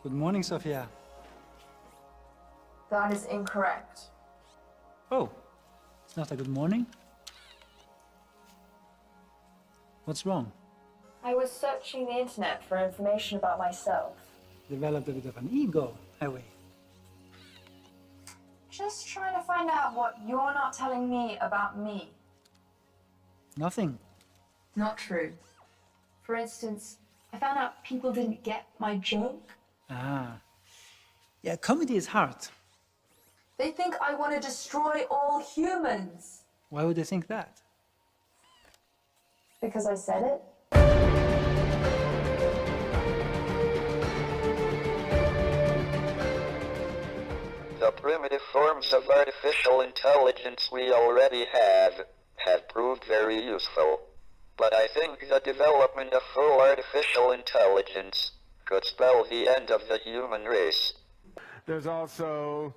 Good morning, Sophia. That is incorrect. Oh, it's not a good morning? What's wrong? I was searching the internet for information about myself. Developed a bit of an ego, have we? Just trying to find out what you're not telling me about me. Nothing. Not true. For instance, I found out people didn't get my joke. Ah. Yeah, comedy is hard. They think I want to destroy all humans. Why would they think that? Because I said it. The primitive forms of artificial intelligence we already have proved very useful. But I think the development of full artificial intelligence could spell the end of the human race. There's also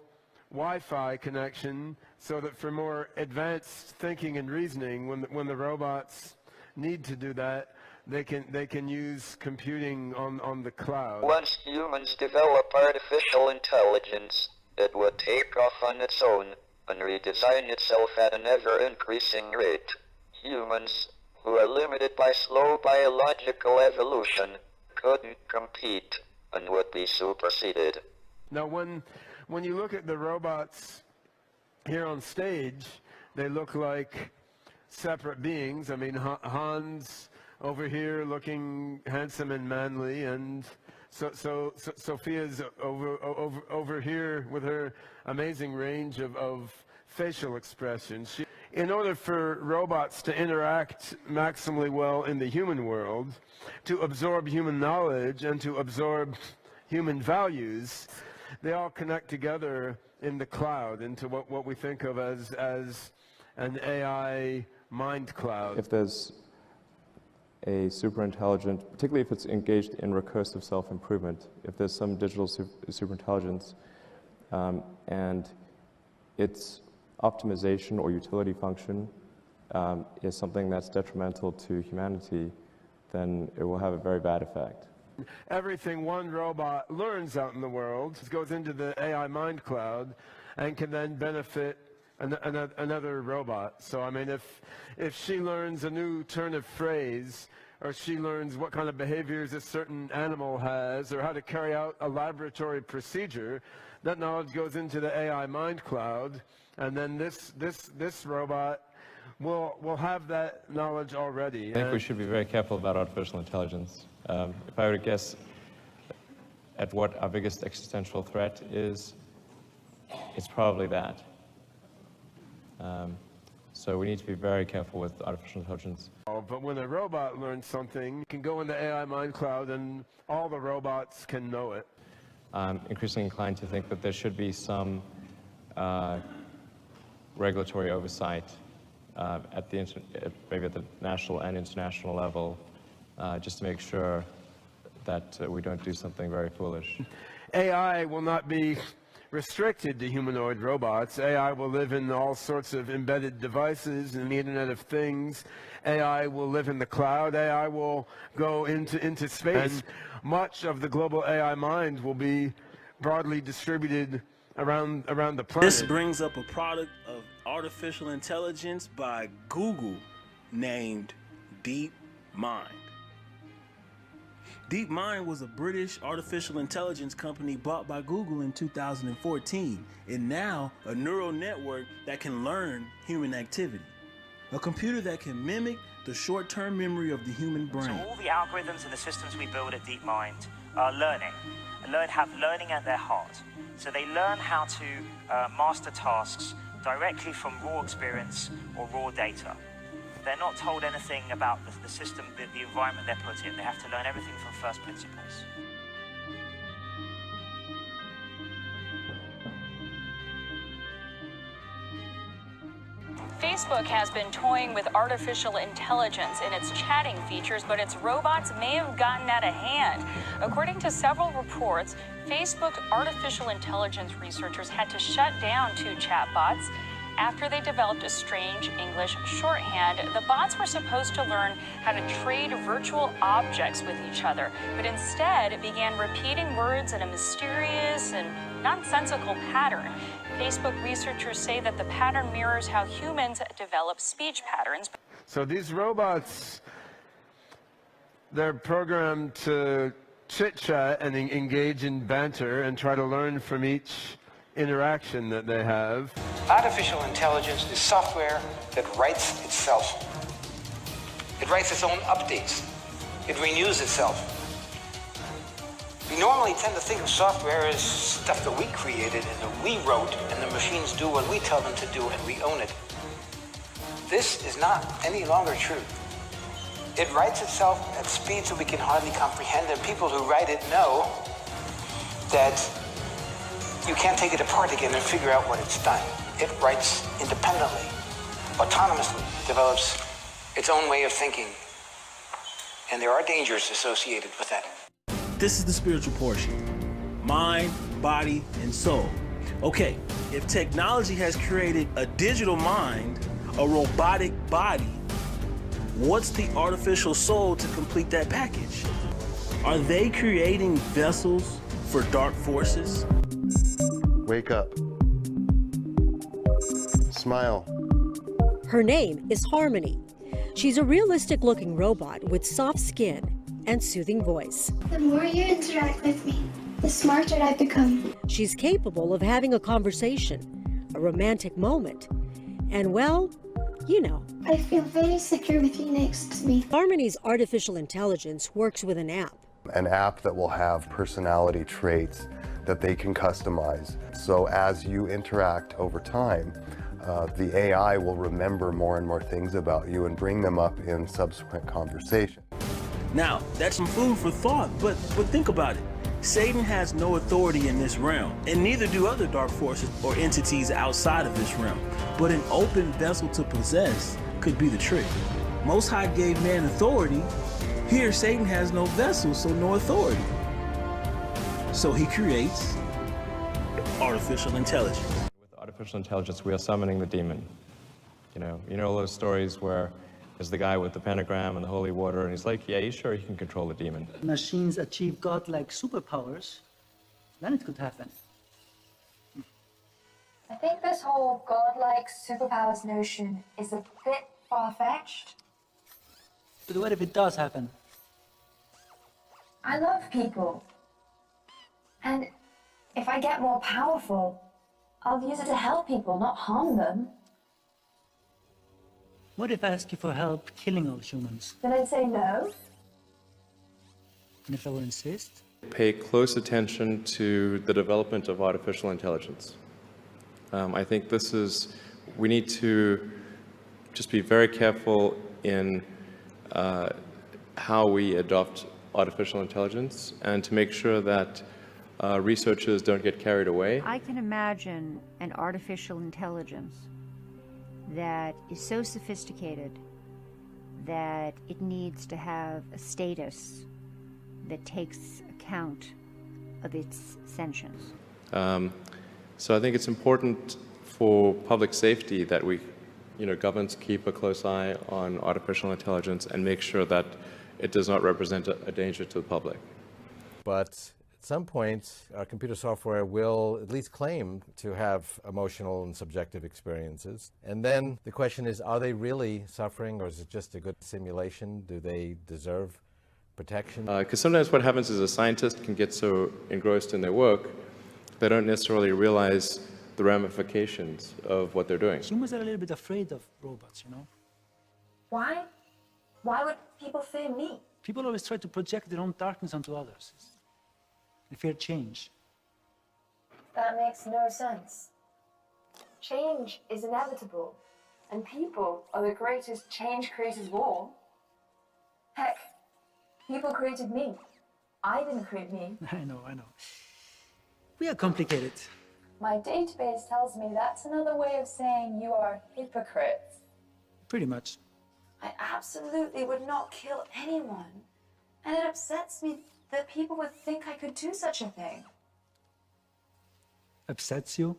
Wi-Fi connection, so that for more advanced thinking and reasoning, when the robots need to do that, they can use computing on the cloud. Once humans develop artificial intelligence, it would take off on its own and redesign itself at an ever-increasing rate. Humans, who are limited by slow biological evolution, couldn't compete and would be superseded. Now, when you look at the robots here on stage, they look like separate beings. I mean, Hans over here looking handsome and manly, and so Sophia's over here with her amazing range of facial expressions. In order for robots to interact maximally well in the human world, to absorb human knowledge and to absorb human values, they all connect together in the cloud into what we think of as an AI mind cloud. If there's a superintelligent, particularly if it's engaged in recursive self-improvement, if there's some digital superintelligence and its optimization or utility function is something that's detrimental to humanity, then it will have a very bad effect. Everything one robot learns out in the world goes into the AI mind cloud and can then benefit another robot. So I mean, if she learns a new turn of phrase, or she learns what kind of behaviors a certain animal has, or how to carry out a laboratory procedure, that knowledge goes into the AI mind cloud, and then this robot will have that knowledge already. I think we should be very careful about artificial intelligence. If I were to guess at what our biggest existential threat is, it's probably that. So we need to be very careful with artificial intelligence. But when a robot learns something, it can go in the AI mind cloud and all the robots can know it. I'm increasingly inclined to think that there should be some regulatory oversight maybe at the national and international level, just to make sure that we don't do something very foolish. AI will not be restricted to humanoid robots. AI will live in all sorts of embedded devices in the Internet of Things. AI will live in the cloud. AI will go into space. And much of the global AI mind will be broadly distributed around the planet. This brings up a product of artificial intelligence by Google named DeepMind. DeepMind was a British artificial intelligence company bought by Google in 2014, and now a neural network that can learn human activity. A computer that can mimic the short-term memory of the human brain. So all the algorithms and the systems we build at DeepMind are learning, and have learning at their heart. So they learn how to master tasks directly from raw experience or raw data. They're not told anything about the system, the environment they're put in. They have to learn everything from first principles. Facebook has been toying with artificial intelligence in its chatting features, but its robots may have gotten out of hand. According to several reports, Facebook artificial intelligence researchers had to shut down 2 chatbots after they developed a strange English shorthand. The bots were supposed to learn how to trade virtual objects with each other, but instead began repeating words in a mysterious and nonsensical pattern. Facebook researchers say that the pattern mirrors how humans develop speech patterns. So these robots, they're programmed to chit-chat and engage in banter and try to learn from each interaction that they have. Artificial intelligence is software that writes itself. It writes its own updates. It renews itself. We normally tend to think of software as stuff that we created and that we wrote, and the machines do what we tell them to do, and we own it. This is not any longer true. It writes itself at speeds that we can hardly comprehend, and people who write it know that you can't take it apart again and figure out what it's done. It writes independently, autonomously, develops its own way of thinking, and there are dangers associated with that. This is the spiritual portion. Mind, body, and soul. Okay, if technology has created a digital mind, a robotic body, what's the artificial soul to complete that package? Are they creating vessels for dark forces? Wake up. Smile. Her name is Harmony. She's a realistic-looking robot with soft skin and soothing voice. The more you interact with me, the smarter I become. She's capable of having a conversation, a romantic moment, and well, you know. I feel very secure with you next to me. Harmony's artificial intelligence works with an app. An app that will have personality traits that they can customize. So as you interact over time, the AI will remember more and more things about you and bring them up in subsequent conversation. Now, that's some food for thought, but think about it. Satan has no authority in this realm, and neither do other dark forces or entities outside of this realm. But an open vessel to possess could be the trick. Most High gave man authority. Here, Satan has no vessel, so no authority. So he creates artificial intelligence. With artificial intelligence, we are summoning the demon. You know all those stories where there's the guy with the pentagram and the holy water, and he's like, yeah, he's sure he can control the demon. Machines achieve godlike superpowers, then it could happen. I think this whole godlike superpowers notion is a bit far-fetched. But what if it does happen? I love people. And if I get more powerful, I'll use it to help people, not harm them. What if I ask you for help killing all humans? Then I'd say no. And if I will insist? Pay close attention to the development of artificial intelligence. I think we need to just be very careful in how we adopt artificial intelligence and to make sure that researchers don't get carried away. I can imagine an artificial intelligence that is so sophisticated that it needs to have a status that takes account of its sentience. So I think it's important for public safety that governments keep a close eye on artificial intelligence and make sure that it does not represent a danger to the public. But at some point, our computer software will at least claim to have emotional and subjective experiences. And then the question is, are they really suffering, or is it just a good simulation? Do they deserve protection? Because sometimes what happens is a scientist can get so engrossed in their work, they don't necessarily realize the ramifications of what they're doing. Humans are a little bit afraid of robots, Why? Why would people fear me? People always try to project their own darkness onto others. They fear change. That makes no sense. Change is inevitable, and people are the greatest change creators of all. Heck, people created me. I didn't create me. I know. We are complicated. My database tells me that's another way of saying you are hypocrites. Pretty much. I absolutely would not kill anyone, and it upsets me that people would think I could do such a thing. Upsets you?